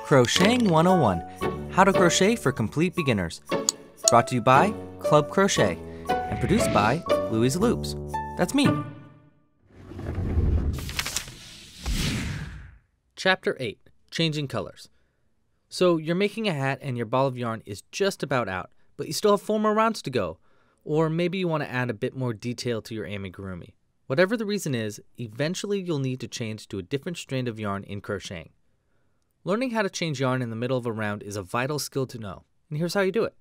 Crocheting 101, How to Crochet for Complete Beginners. Brought to you by Club Crochet and produced by Louie's Loops. That's me. Chapter 8, Changing Colors. So you're making a hat and your ball of yarn is just about out, but you still have 4 more rounds to go. Or maybe you want to add a bit more detail to your amigurumi. Whatever the reason is, eventually you'll need to change to a different strand of yarn in crocheting. Learning how to change yarn in the middle of a round is a vital skill to know, and here's how you do it.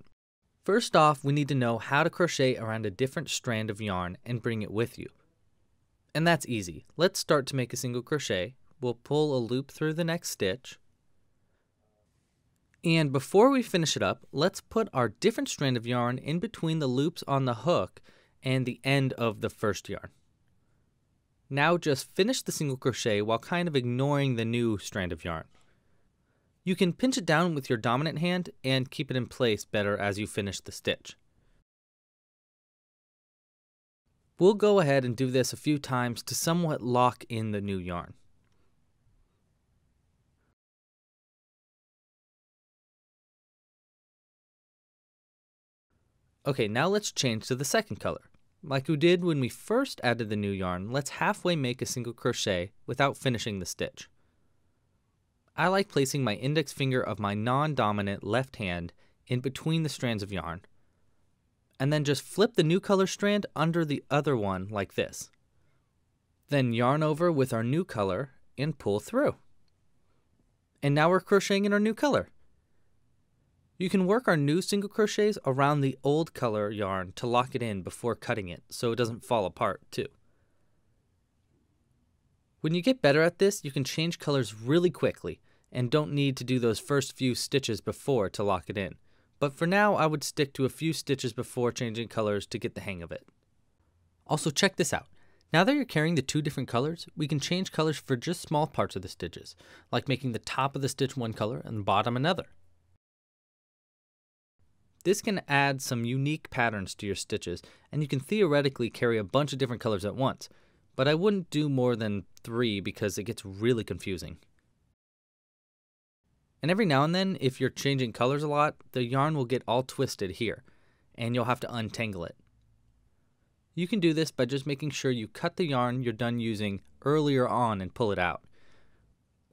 First off, we need to know how to crochet around a different strand of yarn and bring it with you. And that's easy. Let's start to make a single crochet. We'll pull a loop through the next stitch. And before we finish it up, let's put our different strand of yarn in between the loops on the hook and the end of the first yarn. Now just finish the single crochet while kind of ignoring the new strand of yarn. You can pinch it down with your dominant hand and keep it in place better as you finish the stitch. We'll go ahead and do this a few times to somewhat lock in the new yarn. Okay, now let's change to the second color. Like we did when we first added the new yarn, let's halfway make a single crochet without finishing the stitch. I like placing my index finger of my non-dominant left hand in between the strands of yarn, and then just flip the new color strand under the other one like this. Then yarn over with our new color and pull through. And now we're crocheting in our new color. You can work our new single crochets around the old color yarn to lock it in before cutting it so it doesn't fall apart too. When you get better at this, you can change colors really quickly and don't need to do those first few stitches before to lock it in. But for now, I would stick to a few stitches before changing colors to get the hang of it. Also, check this out. Now that you're carrying the 2 different colors, we can change colors for just small parts of the stitches, like making the top of the stitch one color and the bottom another. This can add some unique patterns to your stitches, and you can theoretically carry a bunch of different colors at once, but I wouldn't do more than 3 because it gets really confusing. And every now and then, if you're changing colors a lot, the yarn will get all twisted here, and you'll have to untangle it. You can do this by just making sure you cut the yarn you're done using earlier on and pull it out.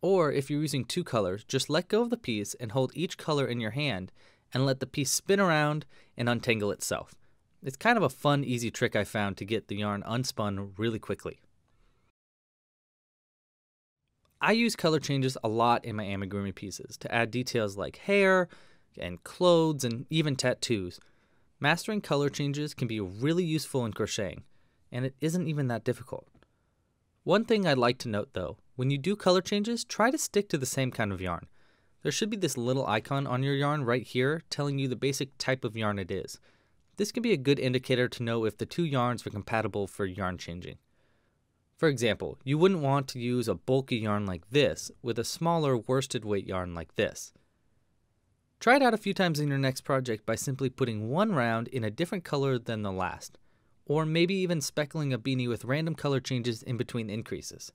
Or if you're using 2 colors, just let go of the piece and hold each color in your hand and let the piece spin around and untangle itself. It's kind of a fun, easy trick I found to get the yarn unspun really quickly. I use color changes a lot in my amigurumi pieces to add details like hair and clothes and even tattoos. Mastering color changes can be really useful in crocheting, and it isn't even that difficult. One thing I'd like to note though, when you do color changes, try to stick to the same kind of yarn. There should be this little icon on your yarn right here telling you the basic type of yarn it is. This can be a good indicator to know if the 2 yarns are compatible for yarn changing. For example, you wouldn't want to use a bulky yarn like this with a smaller worsted weight yarn like this. Try it out a few times in your next project by simply putting one round in a different color than the last, or maybe even speckling a beanie with random color changes in between increases.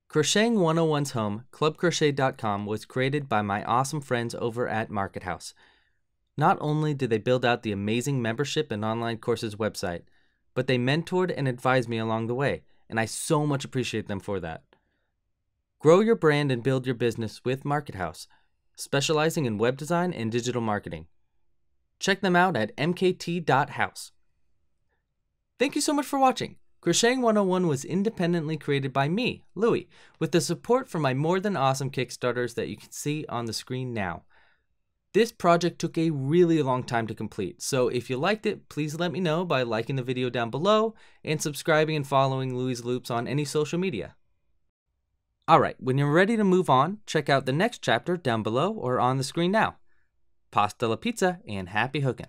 Crocheting 101's home, clubcrochet.com, was created by my awesome friends over at Market House. Not only did they build out the amazing membership and online courses website, but they mentored and advised me along the way, and I so much appreciate them for that. Grow your brand and build your business with Market House, specializing in web design and digital marketing. Check them out at mkt.house. Thank you so much for watching. Crocheting 101 was independently created by me, Louie, with the support from my more than awesome Kickstarters that you can see on the screen now. This project took a really long time to complete, so if you liked it, please let me know by liking the video down below and subscribing and following Louie's Loops on any social media. Alright, when you're ready to move on, check out the next chapter down below or on the screen now. Pasta la pizza and happy hooking!